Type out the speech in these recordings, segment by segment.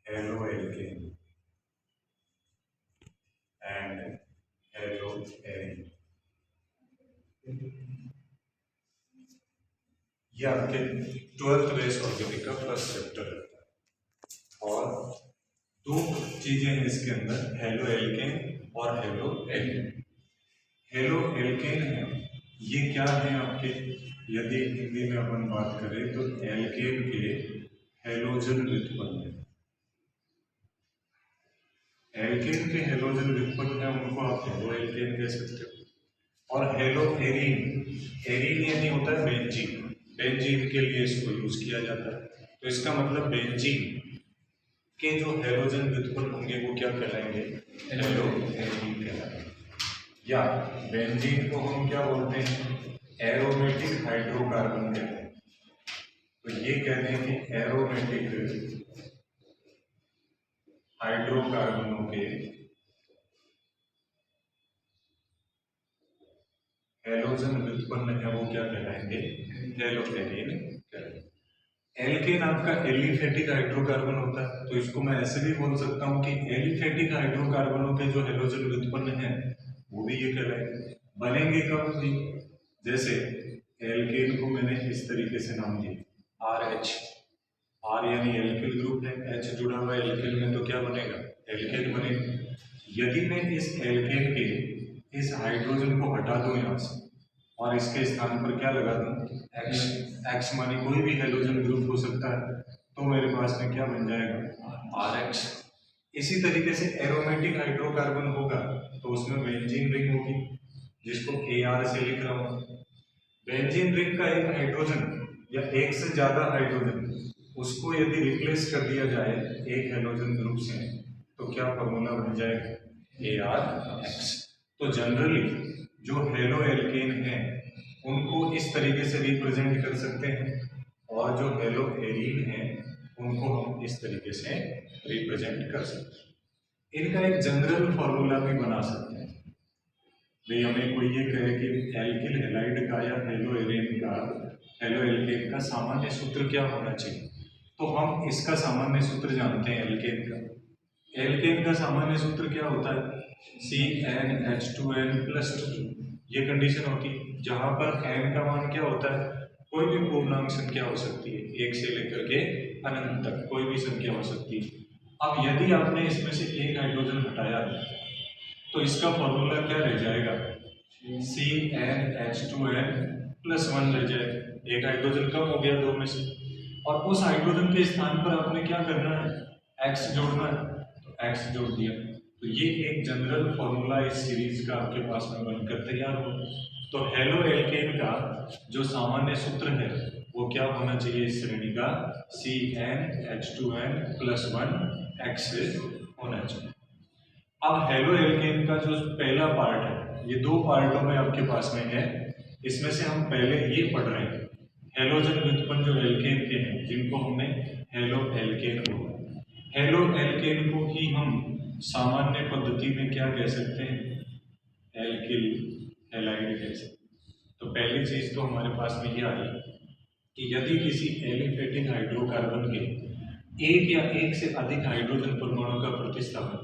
haloalkane and haloarene। ये आपके 12th base organic का फर्स्ट चैप्टर है और दो चीजें हैं इसके अंदर, हेलोएल्केन और हेलोएरीन। हेलोएल्केन है, ये क्या है आपके, यदि हिंदी में अपन बात करें तो एल्केन के हेलोजन व्युत्पन्न है। एल्केन के हेलोजन व्युत्पन्न है, उनको आप हेलोएल्केन कह सकते हो। और हेलोएरीन, एरीन यानी होता है बेंजीन, बेंजीन के लिए इसको यूज किया जाता है। तो इसका मतलब बेंजीन के जो हेलोजन व्युत्पन्न होंगे वो क्या कहलाएंगे, हेलोएरीन कहलाएंगे। या बेंजीन को हम क्या बोलते हैं, एरोमेटिक हाइड्रोकार्बन कहते हैं। तो ये कहते हैं कि एरोमेटिक हाइड्रोकार्बनों के हेलोजन व्युत्पन्न है वो क्या कहलाएंगे, हेलोएरीन कहलाएंगे। एल्केन आपका एलिफेटिक हाइड्रोकार्बन होता है, तो इसको मैं ऐसे भी बोल सकता हूं कि एलिफेटिक हाइड्रोकार्बनों के जो हेलोजन व्युत्पन्न है वो भी ये कहलाएंगे। बनेंगे कब भी, जैसे एल्केन को मैंने इस तरीके से नाम दिया RH, R यानी एल्किल ग्रुप है, H जुड़ा हुआ है एल्केन में, तो क्या बनेगा, एल्केन बनेगा। यदि मैं इस एल्केन के इस हाइड्रोजन को हटा दूं यहाँ से और इसके स्थान पर क्या लगा दूं, X, X मानी कोई भी हेलोजन ग्रुप हो सकता है, तो मेरे पास में क्या बन जाएगा, RH। इसी तरीके से एरोमेटिक हाइड्रोकार्बन होगा तो उसमें बेंजीन रिंग होगी, जिसको AR से लिख रहा हूं। बेंजीन रिंग का एक हाइड्रोजन या एक से ज्यादा हाइड्रोजन, उसको यदि रिप्लेस कर दिया जाए एक हेलोजन ग्रुप से, तो क्या फॉर्मूला बन जाएगा, ARX। तो जनरली जो हेलोएल्केन है उनको इस तरीके से रिप्रेजेंट कर सकते हैं, और जो हेलोएरीन है उनको हम इस तरीके से रिप्रेजेंट कर सकते हैं। इनका एक जनरल फॉर्मूला भी बना सकते हैं। भाई हमें कोई ये कहे कि एल्किल हैलाइड का या हेलोएरीन का, हेलोएल्केन का सामान्य सूत्र क्या होना चाहिए, तो हम इसका सामान्य सूत्र जानते हैं एल्केन का। एल्केन का सामान्य सूत्र क्या होता है, CnH2n+2। ये कंडीशन होती है जहां पर n का मान क्या होता है, कोई भी पूर्णांक संख्या हो सकती है, एक से लेकर के अनंत तक कोई भी संख्या हो सकती है। अब यदि आपने इसमें से एक हाइड्रोजन हटाया तो इसका फॉर्मूला क्या रह जाएगा, CnH2n+1 रह जाएगा। एक हाइड्रोजन कम हो गया दो में से, और उस हाइड्रोजन के स्थान पर आपने क्या करना है, X जोड़ना है, तो X जोड़ दिया। तो ये एक जनरल फॉर्मूला इस सीरीज का आपके पास में बनकर तैयार हो। तो हेलोएल्केन का जो सामान्य सूत्र है वो क्या होना चाहिए इस श्रेणी का, CnH2n+1 X होना चाहिए। अब हेलोएल्केन का जो पहला पार्ट है, ये दो पार्टों में आपके पास में है, इसमें से हम पहले ये पढ़ रहे हैं हेलोजन व्युत्पन्न जो एल्केन के हैं जिनको हमने हेलोएल्केन बोला। हेलोएल्केन को ही हम सामान्य पद्धति में क्या कह सकते हैं, एल्किल हैलाइड कह सकते हैं। तो पहली चीज तो हमारे पास में ये आई कि यदि किसी एलिफेटिक हाइड्रोकार्बन के एक या एक से अधिक हाइड्रोजन परमाणु का प्रतिस्थापन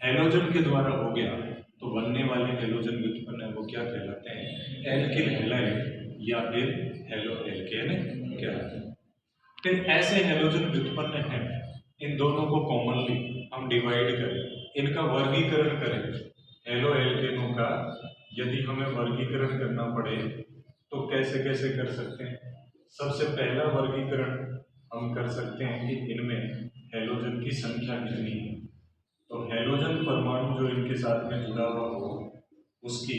हेलोजन के द्वारा हो गया तो बनने वाले हेलोजन व्युत्पन्न है वो क्या कहलाते हैं, एल्किल हैलाइड या फिर हेलोएल्केन कहलाते हैं। फिर ऐसे हेलोजन व्युत्पन्न हैं, इन दोनों को कॉमनली हम डिवाइड करें, इनका वर्गीकरण करें। हेलोएल्केनों का यदि हमें वर्गीकरण करना पड़े तो कैसे कैसे कर सकते हैं। सबसे पहला वर्गीकरण हम कर सकते हैं कि इनमें हेलोजन की संख्या कितनी है। तो हेलोजन परमाणु जो इनके साथ में जुड़ा हुआ हो उसकी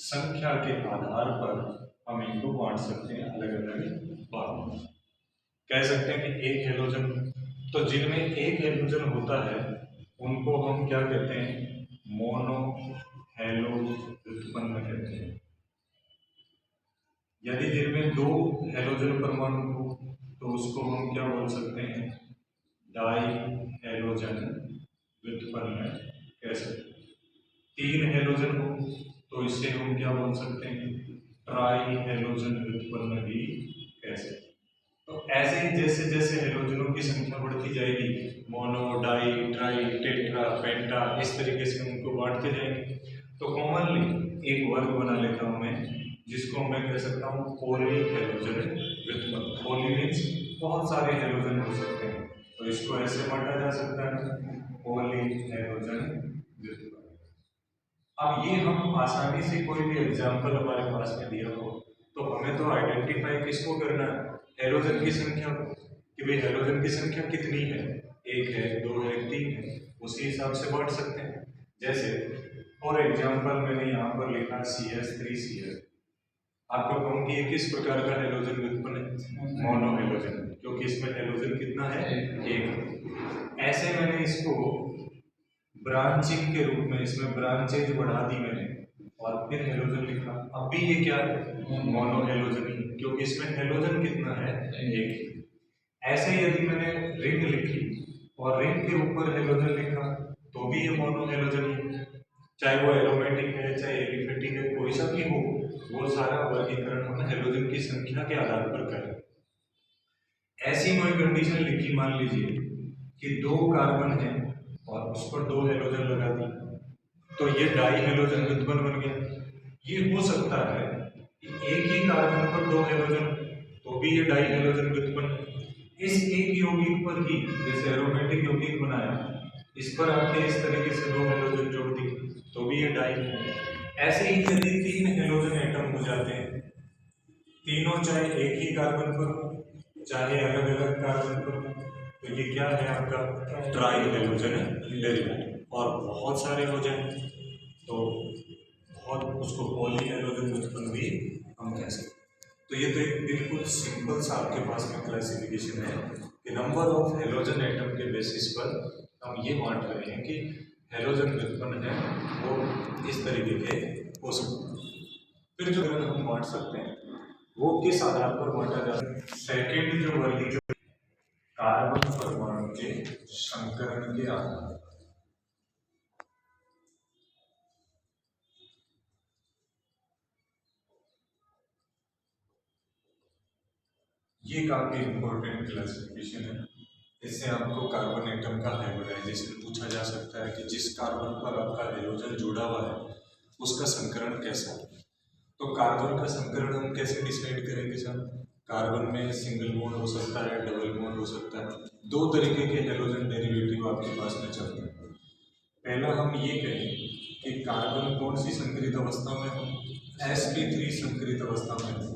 संख्या के आधार पर हम इनको बांट सकते हैं अलग अलग भागों में। कह सकते हैं कि एक हेलोजन, तो जिनमें एक हेलोजन होता है उनको हम क्या कहते हैं, मोनो हेलो व्युत्पन्न कहते हैं। यदि जिनमें दो हेलोजन परमाणु हो तो उसको हम क्या बोल सकते हैं, डाई हेलोजन व्युत्पन्न कह सकते हैं। तीन हेलोजन हो तो इससे हम क्या बोल सकते हैं, ट्राई हेलोजन व्युत्पन्न भी कह सकते हैं। तो ऐसे ही जैसे जैसे हेलोजनों की संख्या बढ़ती जाएगी मोनो, डाई, ट्राई, टेट्रा, पेंटा, इस तरीके से उनको बांटते जाएंगे। तो कॉमनली एक वर्ग बना लेता हूँ मैं, जिसको मैं कह सकता हूँ पॉली हेलोजन व्युत्पन्न। पॉली मीन्स बहुत सारे हेलोजन हो सकते हैं, तो इसको ऐसे बांटा जा सकता है, पॉली हेलोजन व्युत्पन्न। अब ये हम आसानी से कोई भी एग्जाम्पल हमारे पास में दिया हो तो हमें तो आइडेंटिफाई किसको करना है, हेलोजन की संख्या को, कि भाई हेलोजन की संख्या कितनी है, 1 है, 2 है, 3 है, उसी हिसाब से बांट सकते हैं। जैसे फॉर एग्जाम्पल मैंने यहाँ पर लिखा CH3Cl। आपको कहूँ कि ये किस प्रकार का हेलोजन व्युत्पन्न है, मोनो हेलोजन, क्योंकि इसमें हेलोजन कितना है, 1। ऐसे मैंने इसको ब्रांचिंग के रूप में, इसमें ब्रांचेज बढ़ा दी मैंने और फिर हेलोजन लिखा। अब भी ये क्या है, मोनो हेलोजन ही, क्योंकि इसमें हेलोजन कितना है, 1। ऐसे यदि मैंने रिंग लिखी और रिंग के ऊपर हेलोजन लिखा तो भी ये मोनो हेलोजन ही, चाहे वो एरोमेटिक है चाहे एलिफेटिक है, कोई सा भी हो, वो सारा वर्गीकरण हम हेलोजन की संख्या के आधार पर करें। ऐसी कोई कंडीशन लिखी, मान लीजिए कि 2 कार्बन है और उस पर 2 हेलोजन लगा दी, तो ये डाई हेलोजन व्युत्पन्न बन गया। ये हो सकता है कि एक ही कार्बन पर 2 हेलोजन, तो भी ये डाई हेलोजन व्युत्पन्न। इस एक यौगिक पर ही, जैसे एरोमेटिक यौगिक बनाया, इस पर आपके इस तरीके से 2 हेलोजन जोड़ दी, तो भी ये डाई है। ऐसे ही यदि 3 हेलोजन एटम हो जाते हैं, तीनों चाहे एक ही कार्बन पर हो चाहे अलग अलग कार्बन पर हो, तो ये क्या है आपका ट्राई हेलोजन डेरिवेटिव। और बहुत सारे हो जाए तो बहुत, उसको पॉली हेलोजन व्युत्पन्न भी हम कह सकते हैं। तो ये तो एक बिल्कुल सिंपल सा आपके पास में क्लासिफिकेशन है कि नंबर ऑफ हेलोजन एटम के बेसिस पर हम ये बांट रहे हैं कि हेलोजन व्युत्पन्न है वो इस तरीके के हो सकते हैं। फिर जो हम बांट सकते हैं वो किस आधार पर बांटा जाता है, सेकेंड जो वर्गीकरण कार्बन परमाणु के संकरण के आधार। ये काफी इंपॉर्टेंट क्लासिफिकेशन है। इससे आपको कार्बन एटम का हाइब्रिडाइजेशन पूछा जा सकता है कि जिस कार्बन पर आपका हेलोजन जुड़ा हुआ है उसका संकरण कैसा है। तो कार्बन का संकरण हम कैसे डिसाइड करेंगे सर, कार्बन में सिंगल बॉन्ड हो सकता है, डबल बॉन्ड हो सकता है, 2 तरीके के हेलोजन डेरिवेटिव आपके पास में चलते हैं। पहला हम ये कहें कि कार्बन कौन सी संकरित अवस्था में हो, sp3 संकरित अवस्था में हो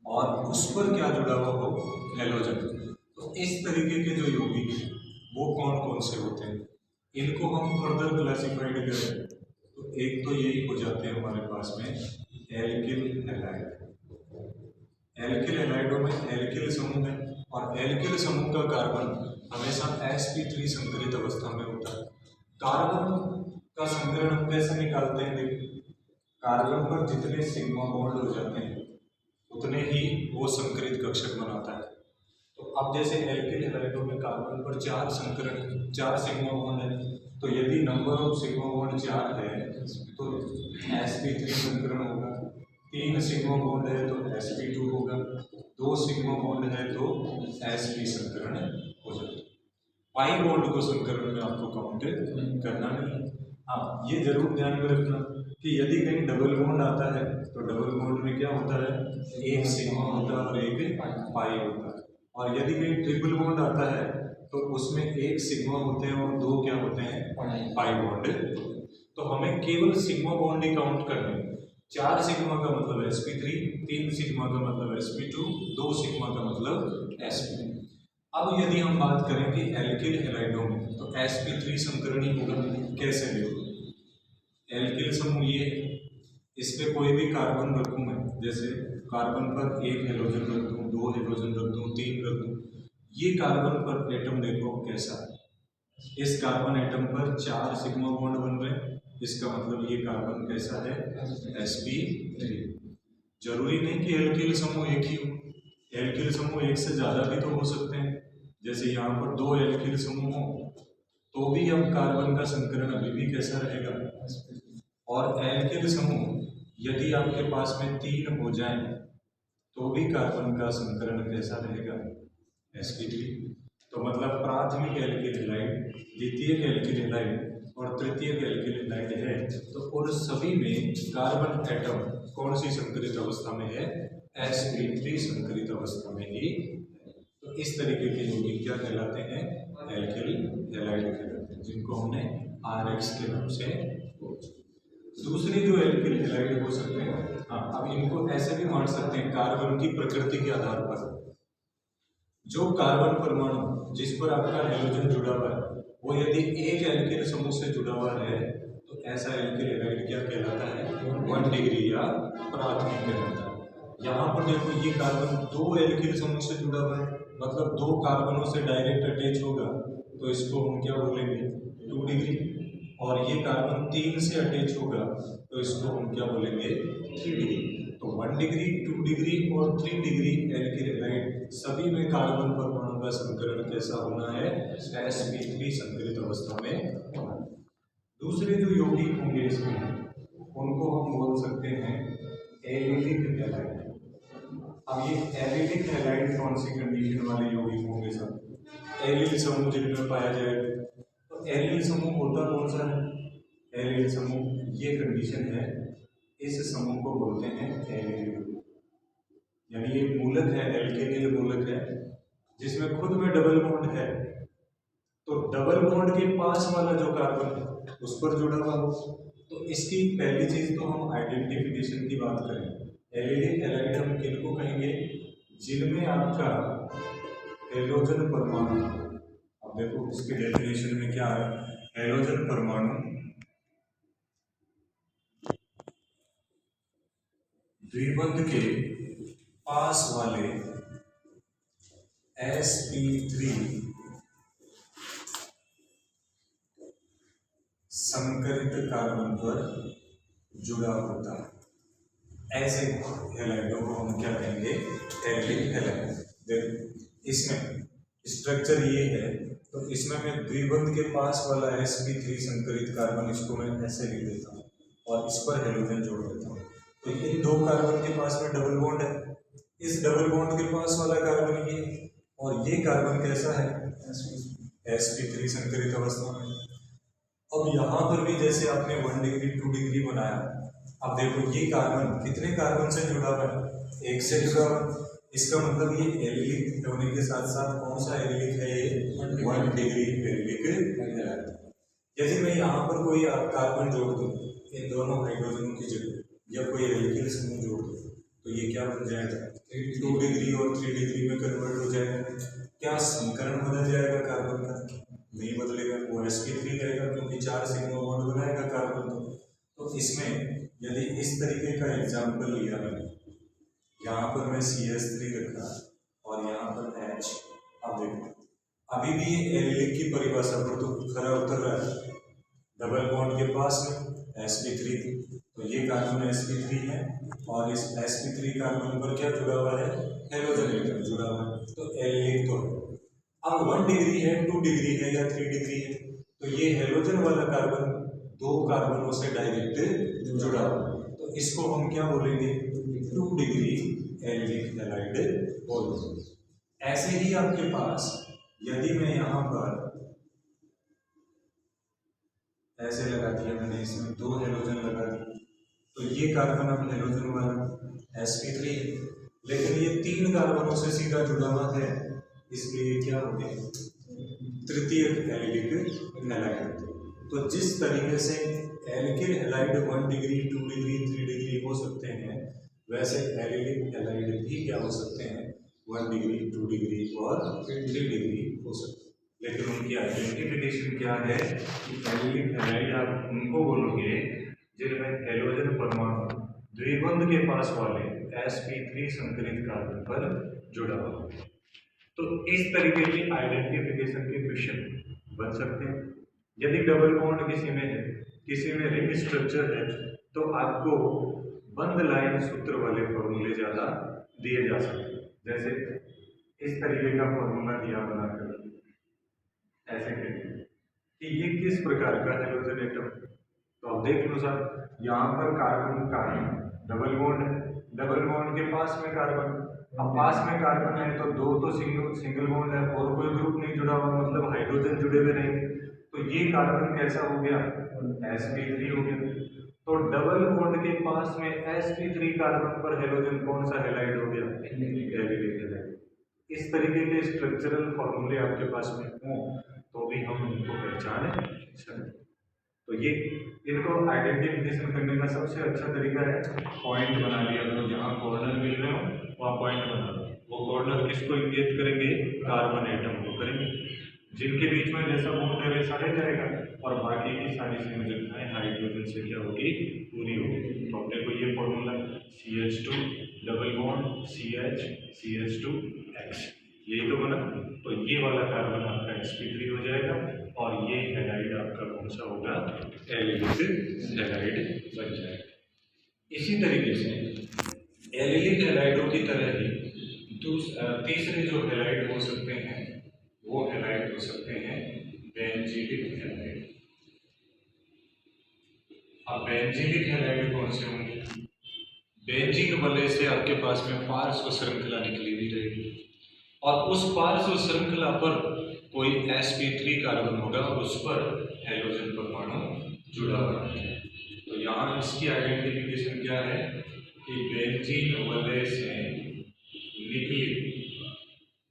और उस पर क्या जुड़ा हुआ हो, हेलोजन। तो इस तरीके के जो यौगिक हैं वो कौन कौन से होते हैं, इनको हम फर्दर क्लासिफाइड करें तो एक तो यही हो जाते हैं हमारे पास में एल्किल हैलाइड। एल्किल हैलाइडों में एल्किल समूह है और एल्किल समूह का कार्बन हमेशा sp3 संकरित अवस्था में होता है। कार्बन का संकरण हम कैसे निकालते हैं, देखिए कार्बन पर जितने सिग्मा बॉन्ड हो जाते हैं उतने ही वो संकरित कक्षक बनाता है। तो अब जैसे एल्किल हैलाइडों में कार्बन पर 4 संकरण, 4 सिग्मा बॉन्ड है, तो यदि नंबर ऑफ सिग्मा बॉन्ड 4 है तो sp3 संकरण होगा, 3 सिग्मा बॉन्ड है तो sp2 होगा, 2 सिग्मा बॉन्ड है तो sp संकरण हो जाता है। पाई बॉन्ड को संकरण में आपको काउंट करना नहीं है। हाँ, ये जरूर ध्यान में रखना कि यदि कहीं डबल बॉन्ड आता है तो डबल बॉन्ड में क्या होता है, एक सिग्मा होता है और एक पाई होता है, और यदि कहीं ट्रिपल बॉन्ड आता है तो उसमें एक सिग्मा होते हैं और 2 क्या होते हैं, पाई बॉन्ड। तो हमें केवल सिग्मा बॉन्ड ही काउंट करने हैं। 4 सिग्मा का मतलब sp3, 3 सिग्मा का मतलब sp2, 2 सिग्मा का मतलब sp। अब यदि हम बात करें कि एल्किल हैलाइडों में तो sp3 संकरणी होगा, कैसे देखो एल्किल समूह ये, इस पे कोई भी कार्बन रखूं मैं, जैसे कार्बन पर 1 हेलोजन रख दूं, 2 हेलोजन रख दूं, 3 रख दूं, ये कार्बन पर एटम देखो कैसा है, इस कार्बन एटम पर 4 सिग्मा बॉन्ड बन रहे हैं, इसका मतलब ये कार्बन कैसा है, sp3। जरूरी नहीं कि एल्किल समूह एक ही हो, एल्किल समूह एक से ज्यादा भी तो हो सकते हैं। जैसे यहाँ पर 2 एल्किल समूह हो तो भी अब कार्बन का संकरण अभी भी कैसा रहेगा, और एल्किल समूह यदि आपके पास में 3 हो जाए तो भी कार्बन का संकरण कैसा रहेगा, sp3। तो मतलब प्राथमिक एल्किल हैलाइड, द्वितीयक एल्किल हैलाइड और तृतीयक एल्किल हैलाइड है, तो उन सभी में कार्बन एटम कौन सी संकरित अवस्था में है? sp3 संकरित अवस्था में ही। तो इस तरीके के यौगिक क्या कहलाते हैं? एल्किल हैलाइड कहलाते हैं, जिनको हमने RX के नाम से। दूसरे जो एल्किल हैलाइड हो सकते हैं, हाँ, अब इनको ऐसे भी मान सकते हैं कार्बन की प्रकृति के आधार पर। जो कार्बन परमाणु जिस पर आपका हैलोजन जुड़ा हुआ है, वो यदि एक एल्किल समूह से जुड़ा हुआ है, तो ऐसा एल्किल हैलाइड क्या कहलाता है? 1 डिग्री या प्राथमिक कहलाता है। यहाँ पर देखो, ये कार्बन दो एल्किल समूह से जुड़ा हुआ है, मतलब दो कार्बनों से डायरेक्ट अटैच होगा, तो इसको हम क्या बोलेंगे? 2 डिग्री। और ये कार्बन 3 से अटैच होगा, तो इसको हम क्या बोलेंगे? 3 डिग्री। तो 1 डिग्री, 2 डिग्री और 3 डिग्री एल्किल हैलाइड सभी में कार्बन परमाणु का संकरण कैसा होना है? sp3 संकरित अवस्था में होना है। दूसरे जो यौगिक होंगे इसमें, उनको हम बोल सकते हैं एलिलिक हैलाइड। अब ये एलिलिक हैलाइड कौन सी कंडीशन वाले यौगिक होंगे? सब एलिल समूह जिनमें पाया जाएगा। तो एलिल समूह होता कौन सा है? एलिल समूह ये कंडीशन है, इस समूह को बोलते हैं एलिल, यानी ये मूलक है, एल्केनिल मूलक है, जिसमें खुद में डबल बॉन्ड है। तो डबल बॉन्ड के पास वाला जो कार्बन है उस पर जुड़ा हुआ हो, तो इसकी पहली चीज तो हम आइडेंटिफिकेशन की बात करें। एलिलिक हैलाइड हम किनको कहेंगे? जिनमें आपका हैलोजन परमाणु, अब देखो इसके डेफिनेशन में क्या है? हैलोजन परमाणु द्विबंध के पास वाले sp3 संकरित कार्बन पर जुड़ा होता है। ऐसे हैलाइडों को हम क्या कहेंगे? Allylic halide. देखो इसमें स्ट्रक्चर ये है, तो इसमें मैं द्विबंध के पास वाला sp3 संकरित कार्बन, इसको मैं ऐसे लिख देता हूँ और इस पर हैलोजन जोड़ देता हूँ। तो इन दो कार्बन के पास में डबल बॉन्ड है, इस डबल बॉन्ड के पास वाला कार्बन ये, और ये कार्बन कैसा है? sp3 संकरित अवस्था में। अब यहाँ पर भी जैसे आपने 1 डिग्री 2 डिग्री बनाया, अब देखो ये कार्बन कितने कार्बन से जुड़ा हुआ है? एक से जुड़ा हुआ है। इसका मतलब ये एलिलिक होने के साथ साथ कौन सा एलिलिक है? ये 1 डिग्री एलिलिक है। यदि मैं यहाँ पर कोई कार्बन जोड़ दूँ इन दोनों हाइड्रोजनों की जगह, या कोई एल्किल समूह जोड़ दूँ, तो ये क्या बन जाएगा? 2 डिग्री और 3 डिग्री में कन्वर्ट हो जाएगा। क्या संकरण बदल जाएगा कार्बन का? नहीं बदलेगा, वो sp3 रहेगा, क्योंकि 4 सिग्मा बॉन्ड बनाएगा कार्बन। तो इसमें यदि इस तरीके का एग्जाम्पल लिया मैंने, यहाँ पर मैं CH3 रखा और यहाँ पर H, अब देखो अभी भी एलिलिक की परिभाषा पर तो खरा उतर रहा है। डबल बॉन्ड के पास में sp3, तो ये कार्बन sp3 है और इस sp3 कार्बन पर क्या जुड़ा हुआ है? हैलोजन एटम जुड़ा हुआ है, तो एलिलिक तो है। अब 1 डिग्री है, 2 डिग्री है या 3 डिग्री है, तो ये हैलोजन वाला कार्बन दो कार्बनों से डायरेक्ट जुड़ा हुआ है, तो इसको हम क्या बोलेंगे? 2 डिग्री एलिलिक हैलाइड बोलेंगे। ऐसे ही आपके पास यदि मैं यहाँ पर ऐसे लगा दिया मैंने, इसमें 2 हैलोजन लगा दिए, तो ये कार्बन अब हैलोजन वाला sp3 है, लेकिन ये 3 कार्बनों से सीधा जुड़ा हुआ है, इसलिए क्या हो गया? तृतीय एलिलिक हैलाइड। तो जिस तरीके से alkyl halide 1 degree 2 degree 3 degree हो सकते हैं, वैसे एलिलिक हैलाइड भी क्या हो सकते हैं? 1 डिग्री 2 डिग्री और 3 डिग्री हो सकते हैं। लेकिन उनकी आइडेंटिफिकेशन क्या है कि एलिलिक हैलाइड आप उनको बोलोगे जिनमें हैलोजन परमाणु द्विबंध के पास वाले sp3 संकरित कार्बन पर जुड़ा हुआ है। तो इस तरीके की आइडेंटिफिकेशन के क्वेश्चन बन सकते हैं। यदि डबल बॉन्ड किसी में है, किसी में रिंग स्ट्रक्चर है, तो आपको बंद लाइन सूत्र वाले फॉर्मूले ज़्यादा दिए जा सकते हैं। जैसे इस तरीके का फॉर्मूला दिया बनाकर ऐसे करिए कि ये किस प्रकार का हैलोजन एटम। तो अब देख लो सर, यहाँ पर कार्बन का डबल बॉन्ड है, डबल बॉन्ड के पास में कार्बन, अब पास में कार्बन है तो 2 तो सिंगल बॉन्ड है और कोई ग्रुप नहीं जुड़ा हुआ, मतलब हाइड्रोजन जुड़े हुए रहेंगे। तो ये कार्बन कैसा हो गया, sp3 हो गया। तो डबल बॉन्ड के पास में sp3 कार्बन पर हेलोजन कौन सा हैलाइड हो गया, एलिलिक हैलाइड। इस तरीके के स्ट्रक्चरल फॉर्मूले आपके पास में हो तो भी हम उनको पहचान सकते। तो ये इनको आइडेंटिफिकेशन करने का सबसे अच्छा तरीका है पॉइंट बना लिया करो, जहाँ कॉर्नर मिल रहे हो वहाँ पॉइंट बना लो। वो कॉर्नर किसको इंगित करेंगे, कार्बन एटम को करेंगे, जिनके बीच में जैसा बॉन्ड है वैसा रह जाएगा और बाकी की सारी संरचनाएं हाइड्रोजन से क्या होगी, पूरी होगी। तो अपने को ये formula CH2 double bond CH CH2X यही तो बना। तो ये वाला कार्बन आपका sp3 हो जाएगा और ये हैलाइड आपका कौन सा होगा, एलिलिक हैलाइड बन जाएगा। इसी तरीके से एलिलिक हैलाइडों की तरह ही तीसरे जो हैलाइड हो सकते हैं वो हैलाइड हो सकते हैं बेंजीलिक हैलाइड। अब बेंजीलिक हैलाइड कौन से होंगे, बेंजीन वलय से आपके पास में पार्श्व श्रृंखला निकली हुई रहेगी और उस पार्श्व श्रृंखला पर कोई sp3 कार्बन होगा, उस पर हेलोजन परमाणु जुड़ा हुआ है। तो यहाँ इसकी आइडेंटिफिकेशन क्या है कि बेंजीन वलय से निकली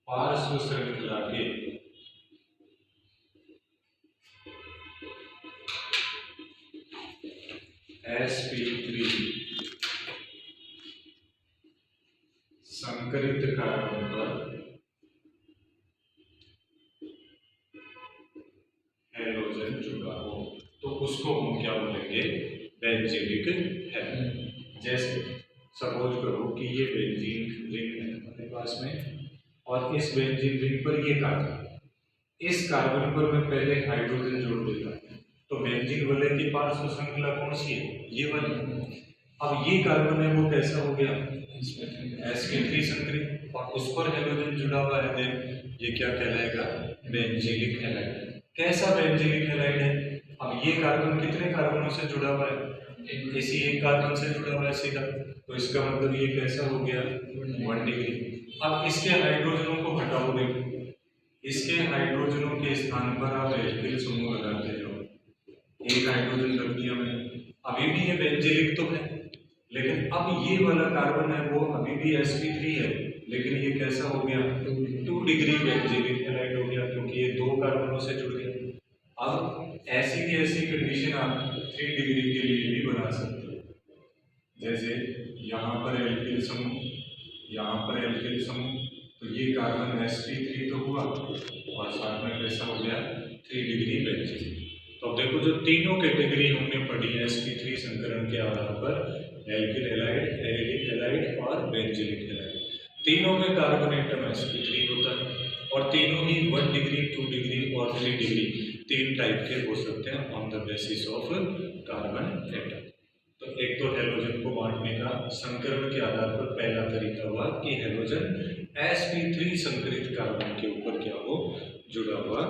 पार्श्व श्रृंखला के sp3 संकरित कार्बन पर हेलोजन जुड़ा हो तो उसको हम क्या बोलेंगे, बेंजीलिक हैलाइड। जैसे सपोज करो कि ये बेंजीन रिंग है अपने पास में और इस बेंजीन रिंग पर ये कार्बन, इस कार्बन पर मैं पहले हाइड्रोजन जोड़ देता तो बेंजीन वलय की पार्श्व श्रृंखला कौन सी है, ये वाली। अब ये कार्बन है वो कैसा हो गया, sp3 संकरित और उस पर हेलोजन जुड़ा हुआ है, देन ये क्या कहलाएगा, बेंजीलिक हैलाइड। कैसा बेंजीलिक हैलाइड है, अब ये कार्बन कितने कार्बनों से जुड़ा हुआ है, इसी एक कार्बन से जुड़ा हुआ है सीधा, तो इसका मतलब ये कैसा हो गया, 1 डिग्री। अब इसके हाइड्रोजनों को हटाओ, देखो इसके हाइड्रोजनों के स्थान पर आप एल्किल समूह लगाते जाओ, एक हाइड्रोजन रख दिया मैंने, अभी भी ये बेंजीलिक तो है, लेकिन अब ये वाला कार्बन है वो अभी भी sp3 है, लेकिन ये कैसा हो गया, 2 डिग्री बेंजीलिक हैलाइड हो गया, क्योंकि ये 2 कार्बनों से जुड़ गया। अब ऐसी की ऐसी कंडीशन आप 3 डिग्री के लिए भी बना सकते हो, जैसे यहाँ पर एल्किल समूह, यहाँ पर एल्किल समूह, तो ये कार्बन sp3 तो हुआ और साथ में कैसा हो गया, 3 डिग्री बेंजीलिक। तो अब देखो जो तीनों कैटेगरी हमने पढ़ी है sp3 संकरण के आधार पर, एल्किल हैलाइड, एलिलिक हैलाइड और बेंजीलिक हैलाइड, तीनों में कार्बन एटम sp3 होता है और तीनों ही 1 डिग्री 2 डिग्री और 3 डिग्री 3 टाइप के हो सकते हैं on the basis of carbon atom. तो एक तो हेलोजन को बांटने का संकरण के आधार पर पहला तरीका हुआ कि हेलोजन sp3 संकरित कार्बन के ऊपर क्या हो, जुड़ा हुआ